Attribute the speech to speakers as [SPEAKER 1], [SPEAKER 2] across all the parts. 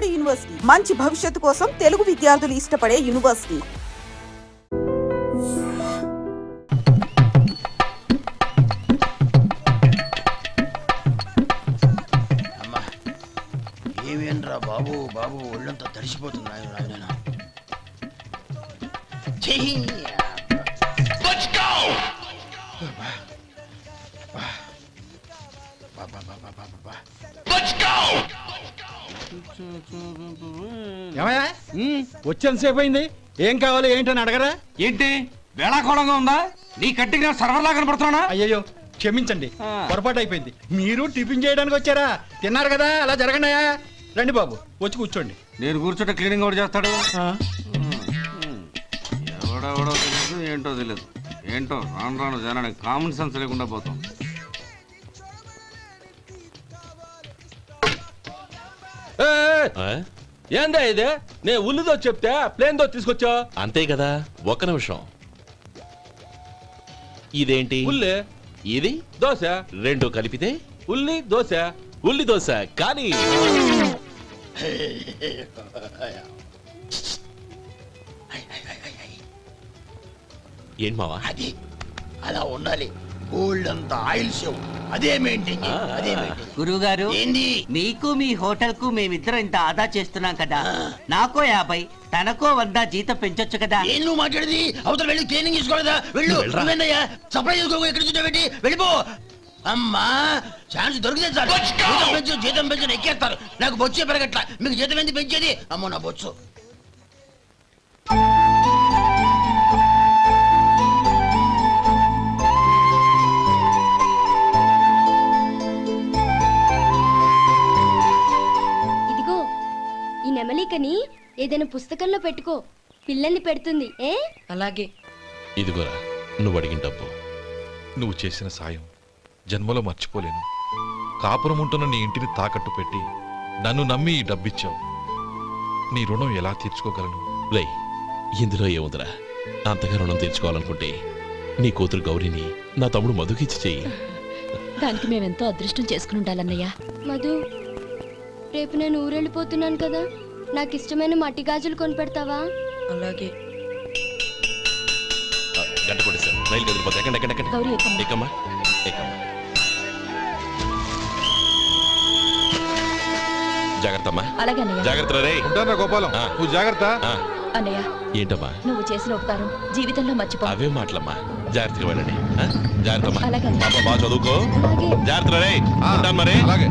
[SPEAKER 1] నాడు యూనివర్సిటీ మంచి భవిష్యత్తు కోసం తెలుగు విద్యార్థులు ఇష్టపడే యూనివర్సిటీ.
[SPEAKER 2] అమ్మా ఏమేంట్రా బాబు బాబు ఒళ్ళంతా తడిసిపోతున్నాయి.
[SPEAKER 3] వచ్చేంతసేపు అయింది, ఏం కావాలి ఏంటని అడగరా?
[SPEAKER 4] ఏంటి వేళాకోళంగా ఉందా? నీ కట్టికి సర్వర్లా కనపడుతున్నా?
[SPEAKER 3] అయ్యయ్యో క్షమించండి, పొరపాటు అయిపోయింది. మీరు టిఫిన్ చేయడానికి వచ్చారా? తిన్నారు కదా, అలా జరగండియా. రండి బాబు, వచ్చి కూర్చోండి.
[SPEAKER 4] నేను కూర్చుంటే క్లీనింగ్ కూడా చేస్తాడు. ఎవడెవడో తెలియదు, ఏంటో తెలియదు. ఏంటో రాను రాను జనానికి కామన్ సెన్స్ లేకుండా పోతాం.
[SPEAKER 5] ఏందా ఇదే? నేను ఉల్లిదో చెప్తే ప్లేన్ దో తీసుకొచ్చా అంతే కదా. ఒక్క నిమిషం, ఇదేంటి? ఉల్లి. ఇది దోశ. రెండు కలిపితే ఉల్లి దోశ. ఉల్లి దోశ కానీ ఏంటి మావా?
[SPEAKER 2] అది అలా ఉండాలి. గోల్డ్ అంతా ఆయిల్ షో అదే మెయింటైన్.
[SPEAKER 6] గురువు గారు,
[SPEAKER 2] ఏంది?
[SPEAKER 6] మీకు మీ హోటల్ కు మేమిద్దరం ఇంత ఆదా చేస్తున్నాం కదా, నాకో 50 తనకో 100 జీతం పెంచొచ్చు కదా.
[SPEAKER 2] ఏం నువ్వు మాట్లాడేది? అవతల వెళ్ళి ట్రైనింగ్ తీసుకోలేదా? వెళ్ళు. సప్లై చేసుకో, ఎక్కడ చూసా పెట్టి వెళ్ళిపో. అమ్మా ఛాన్స్ దొరికితే చాలు. జీతం పెంచు ఎక్కేస్తారు. నాకు బొచ్చే పెరగట్ల. మీకు జీతం ఎందుకు పెంచేది? అమ్మో నా బొచ్చు.
[SPEAKER 7] ఇదిగో ఈ నెమలికని ఏదైనా పుస్తకంలో పెట్టుకో, పిల్లల్ని పెడుతుంది.
[SPEAKER 8] అలాగే.
[SPEAKER 5] ఇదిగోరా నువ్వు అడిగిన డబ్బు.
[SPEAKER 9] నువ్వు చేసిన సాయం జన్మలో మర్చిపోలేను. కాపురం ఉంటున్న నీ ఇంటిని తాకట్టు పెట్టి నన్ను నమ్మి ఈ డబ్బిచ్చావు. నీ రుణం ఎలా తీర్చుకోగలను?
[SPEAKER 5] రేయ్, ఇందులో ఏముందిరా? అంతగా రుణం తీర్చుకోవాలనుకుంటే నీ కూతురు గౌరీని నా తమ్ముడు మధుకిచ్చి చెయ్యి.
[SPEAKER 8] దానికి మేమెంతో అదృష్టం చేసుకుని ఉండాలన్నయ్య.
[SPEAKER 7] మధు, రేపు నేను ఊరెళ్ళిపోతున్నాను కదా, నాకు ఇష్టమైన మట్టి గాజులు కొనిపెడతావా?
[SPEAKER 8] అలాగే.
[SPEAKER 5] గంట కొట్టేశాను, రైలు కదిలిపోతే. ఎక్కండి ఎక్కండి ఎక్కండి.
[SPEAKER 8] గౌరీ ఎక్కమ్మా.
[SPEAKER 5] ఎక్కమ్మా ఎక్కమ్మా. జాగ్రత్త అమ్మా.
[SPEAKER 8] అలాగే అన్నయ్య.
[SPEAKER 5] జాగ్రత్త రే.
[SPEAKER 9] ఉంటానా గోపాలం, నువ్వు జాగ్రత్త.
[SPEAKER 8] అన్నయ్య,
[SPEAKER 5] ఏంటమ్మా?
[SPEAKER 8] నువ్వు చేసిన ఉపకారం జీవితంలో మర్చిపో.
[SPEAKER 5] అవే మాటలమ్మా. జాగ్రత్తగా వెళ్ళండి. జాగ్రత్త అమ్మా.
[SPEAKER 8] అలాగే.
[SPEAKER 5] పాప బాగా చదువుకో.
[SPEAKER 7] అలాగే.
[SPEAKER 5] జాగ్రత్త రే. ఉంటాను మరి.
[SPEAKER 9] అలాగే.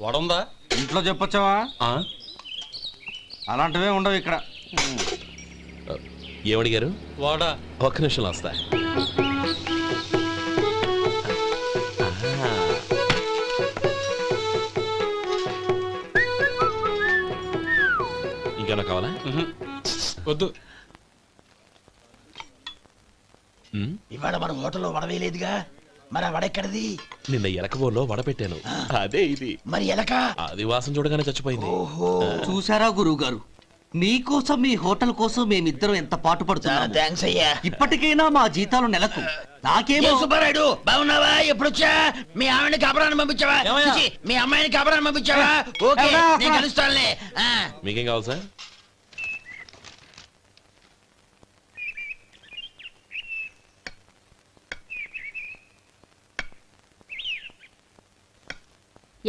[SPEAKER 5] వడుందా?
[SPEAKER 4] ఇంట్లో చెప్పొచ్చావా? అలాంటివే ఉండవు ఇక్కడ.
[SPEAKER 5] ఏమడిగారు? వాడా. ఒక్క నిమిషంలో వస్తా. ఇంకేనా కావాలా?
[SPEAKER 3] వద్దు.
[SPEAKER 2] ఇవాళ మన హోటల్లో వడవేయలేదుగా, మరి ఆ వడ ఎక్కడిది?
[SPEAKER 5] నిన్న ఎలకబోలో వడ పెట్టాను, అదే ఇది.
[SPEAKER 2] మరి ఎలక?
[SPEAKER 5] అది వాసన చూడగానే చచ్చిపోయింది.
[SPEAKER 6] చూసారా గురువు గారు, మీకోసం మీ హోటల్ కోసం మేమిద్దరం ఎంత పాటు పడుతున్నాం.
[SPEAKER 2] థాంక్స్ అయ్యా.
[SPEAKER 6] ఇప్పటికైనా మా జీతాలు నెలకు నాకేమో.
[SPEAKER 2] సుబ్బారాయుడు బాగున్నావా? ఎప్పుడొచ్చా? మీ ఆవిడని కాపురాన్ని పంపించావా? మీ అమ్మాయిని కాపురాన్ని పంపించావా? ఓకే, నేను కలుస్తానులే.
[SPEAKER 5] మీకేం కావాలి సార్?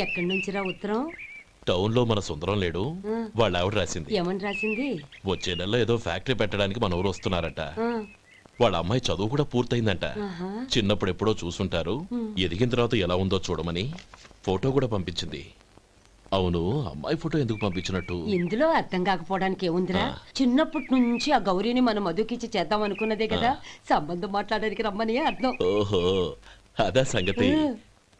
[SPEAKER 8] ఎక్కడి నుంచిరా ఉత్తరం?
[SPEAKER 5] టౌన్ లో మన సుందరం లేడు, వాళ్ళ ఆవిడ రాసింది.
[SPEAKER 8] ఏమని రాసింది?
[SPEAKER 5] వచ్చే నెలలో ఏదో ఫ్యాక్టరీ పెట్టడానికి మన ఊరు వస్తున్నారట. వాళ్ళ అమ్మాయి చదువు కూడా పూర్తయిందంట. చిన్నప్పుడు ఎప్పుడో చూసుంటారు, ఎదిగిన తర్వాత ఎలా ఉందో చూడమని ఫోటో కూడా పంపించింది. అవును, అమ్మాయి ఫోటో ఎందుకు పంపించినట్టు?
[SPEAKER 8] ఇందులో అర్థం కాకపోవడానికి ఏముందిరా? చిన్నప్పటి నుంచి ఆ గౌరీని మనం మధుకిచ్చి చేద్దాం అనుకున్నదే కదా, సంబంధం మాట్లాడడానికి రమ్మని అర్థం.
[SPEAKER 5] ఓహో, అదా సంగతి.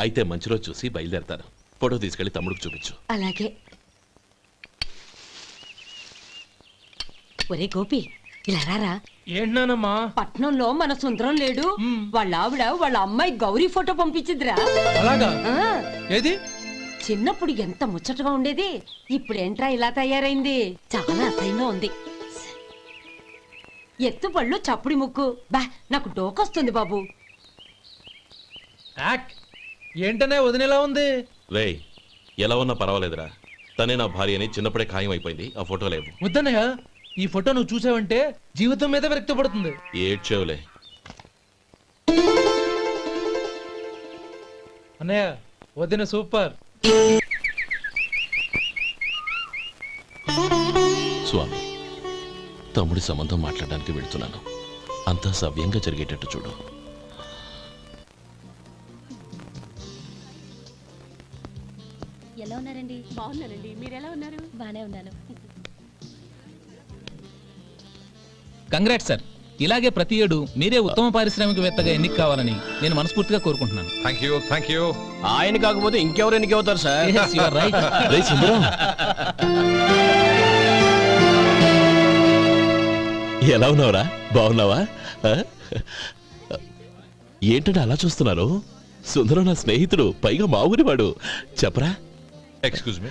[SPEAKER 5] అయితే మంచి రోజు చూసి బయలుదేరతాను. ఫోటో తీసుకెళ్లి తమ్ముడికి చూపించు.
[SPEAKER 8] అలాగే. ఒరే గోపి ఇలా రారా.
[SPEAKER 3] ఏంటన్నానమ్మా?
[SPEAKER 8] పట్నంలో మన సుందరం లేడు, వాళ్ళ ఆవిడ వాళ్ళ అమ్మాయి గౌరీ ఫోటో పంపించిద్రా.
[SPEAKER 3] అలాగా?
[SPEAKER 8] ఆ,
[SPEAKER 3] ఏది?
[SPEAKER 8] చిన్నప్పుడు ఎంత ముచ్చటగా ఉండేది, ఇప్పుడు ఏంట్రా ఇలా తయారైంది? చాలా అసహ్యంగా ఉంది. ఎత్తు పళ్ళు చప్పుడి ముక్కు, బా నాకు డోకొస్తుంది బాబు.
[SPEAKER 3] ఏంటనే వదినేలా ఉంది?
[SPEAKER 5] రేయ్ ఎలా ఉన్నా పర్వాలేదురా, తనే నా భార్య అని చిన్నప్పుడే ఖాయం అయిపోయింది. ఆ ఫోటో లేవు.
[SPEAKER 3] వద్దన్నయ్య, ఈ ఫోటో నువ్వు చూసావంటే జీవితం మీద వ్యక్తపడుతుంది.
[SPEAKER 5] ఏడ్చేవులే.
[SPEAKER 3] అన్నయ్య వదిన సూపర్.
[SPEAKER 5] స్వామి, తమ్ముడి సంబంధం మాట్లాడడానికి వెళ్తున్నాను. అంతా సవ్యంగా జరిగేటట్టు చూడు.
[SPEAKER 7] ఎలా ఉన్నారండి? బాగున్నానండి. మీరు ఎలా ఉన్నారు? బానే ఉన్నాను.
[SPEAKER 10] Congrats sir. ఇలాగే ప్రతి ఏడు మీరే ఉత్తమ పారిశ్రామికవేత్తగా ఎన్నిక కావాలని నేను మనస్ఫూర్తిగా కోరుకుంటున్నాను.
[SPEAKER 9] Thank you.
[SPEAKER 2] ఆయన కాకపోతే ఇంకెవరు ఎన్నికవుతారు sir?
[SPEAKER 10] Yes, you are right.
[SPEAKER 5] రేయ్ సుందరం, ఎలా ఉన్నావురా? బాగున్నావా? ఆ? ఏంటంటే అలా చూస్తున్నారు? సుందరం నా స్నేహితుడు, పైగా మా ఊరివాడు. చెప్పరా?
[SPEAKER 9] ఎక్స్క్యూజ్ మీ,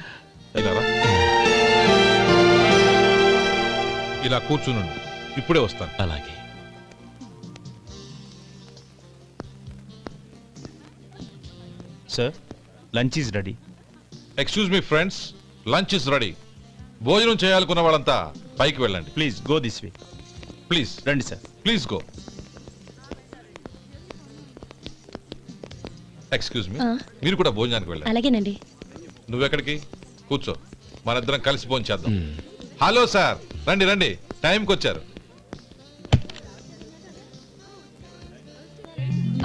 [SPEAKER 9] ఇలా కూర్చునుండు, ఇప్పుడే వస్తాను.
[SPEAKER 5] అలాగే.
[SPEAKER 10] Sir, lunch is ready.
[SPEAKER 9] Excuse me friends, lunch is ready. భోజనం చేయాలనుకున్న వాళ్ళంతా పైకి వెళ్ళండి.
[SPEAKER 10] Please go this way.
[SPEAKER 9] Please
[SPEAKER 10] రండి sir.
[SPEAKER 9] Please go. Excuse me, మీరు కూడా భోజనానికి వెళ్ళండి.
[SPEAKER 7] అలాగేనండి.
[SPEAKER 9] నువ్వెక్కడికి? కూర్చో, మనిద్దరం కలిసి భోజనం చేద్దాం. హలో సార్, రండి రండి, టైంకి వచ్చారు.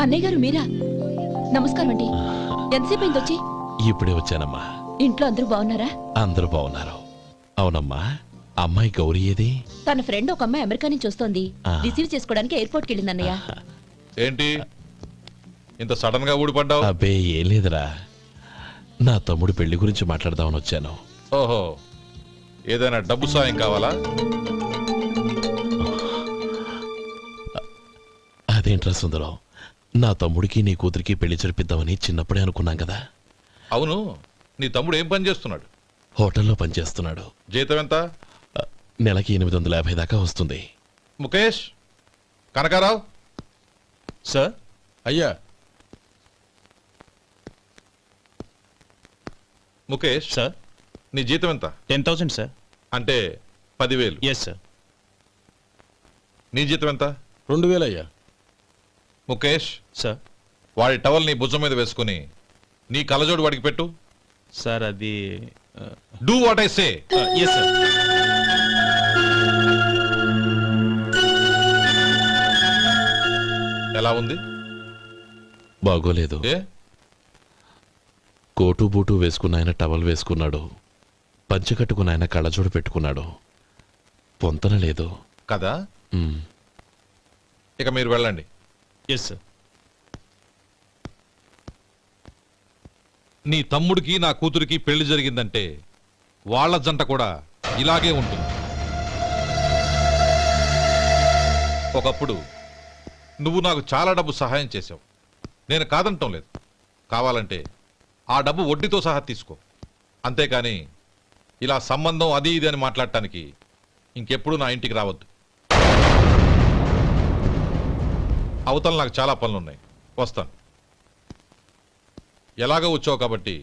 [SPEAKER 7] అన్నయ్య గారు మీరా? నమస్కారం అండి. ఎంతసేపు అయింది వచ్చి?
[SPEAKER 5] ఇప్పుడే వచ్చానమ్మా.
[SPEAKER 7] ఇంట్లో అందరూ బాగున్నారా?
[SPEAKER 5] అందరూ బాగున్నారు. అవునమ్మా, అమ్మాయి గౌరీ ఏది?
[SPEAKER 7] తన ఫ్రెండ్ ఒక అమ్మాయి అమెరికా నుంచి వస్తోంది.
[SPEAKER 5] ఆ.
[SPEAKER 7] రిసీవ్ చేసుకోవడానికి ఎయిర్పోర్ట్ కి వెళ్ళింది అన్నయ్య.
[SPEAKER 9] ఏంటి ఇంత సడన్ గా ఊడిపడ్డావు?
[SPEAKER 5] అబ్బే ఏం లేదురా, నా తమ్ముడు పెళ్లి గురించి మాట్లాడదామని వచ్చాను.
[SPEAKER 9] ఓహో, ఏదైనా డబ్బు సాయం కావాలా?
[SPEAKER 5] అదేంట్రా సుందరం, నా తమ్ముడికి నీ కూతురికి పెళ్లి జరిపిద్దామని చిన్నప్పుడే అనుకున్నాం కదా.
[SPEAKER 9] అవును, నీ తమ్ముడు ఏం పని చేస్తున్నాడు?
[SPEAKER 5] హోటల్లో పనిచేస్తున్నాడు.
[SPEAKER 9] జీతం ఎంత?
[SPEAKER 5] నెలకి 850 దాకా వస్తుంది.
[SPEAKER 9] ముఖేష్, కనకారావు.
[SPEAKER 10] సార్.
[SPEAKER 9] అయ్యా ముఖేష్,
[SPEAKER 10] సార్.
[SPEAKER 9] నీ జీతం ఎంత?
[SPEAKER 10] 10,000 సార్.
[SPEAKER 9] అంటే 10,000.
[SPEAKER 10] Yes sir.
[SPEAKER 9] నీ జీతం ఎంత?
[SPEAKER 2] 2,000 అయ్యా.
[SPEAKER 9] ముఖేష్,
[SPEAKER 10] సార్.
[SPEAKER 9] వాడి టవల్ నీ భుజం మీద వేసుకుని నీ కలజోడు వాడికి పెట్టు.
[SPEAKER 10] సార్ అది
[SPEAKER 9] do what I say.
[SPEAKER 10] Yes sir.
[SPEAKER 9] ఎలా ఉంది?
[SPEAKER 5] బాగోలేదు.
[SPEAKER 9] ఏ?
[SPEAKER 5] కోటు బూటు వేసుకున్న ఆయన టవల్ వేసుకున్నాడు, పంచె కట్టుకున్న ఆయన కళ్ళజోడు పెట్టుకున్నాడు. పొంతన లేదు
[SPEAKER 9] కదా.
[SPEAKER 5] ఉమ్.
[SPEAKER 9] ఇక మీరు వెళ్ళండి.
[SPEAKER 10] Yes sir.
[SPEAKER 9] నీ తమ్ముడికి నా కూతురికి పెళ్లి జరిగిందంటే వాళ్ళ జంట కూడా ఇలాగే ఉంటుంది. ఒకప్పుడు నువ్వు నాకు చాలా డబ్బు సహాయం చేసావు, నేను కాదంటం లేదు. కావాలంటే ఆ డబ్బు వడ్డీతో సహా తీసుకో. అంతేకాని ఇలా సంబంధం అది ఇది అని మాట్లాడటానికి ఇంకెప్పుడు నా ఇంటికి రావద్దు. అవతల నాకు చాలా పనులున్నాయి, వస్తాను. ఎలాగో వచ్చావు కాబట్టి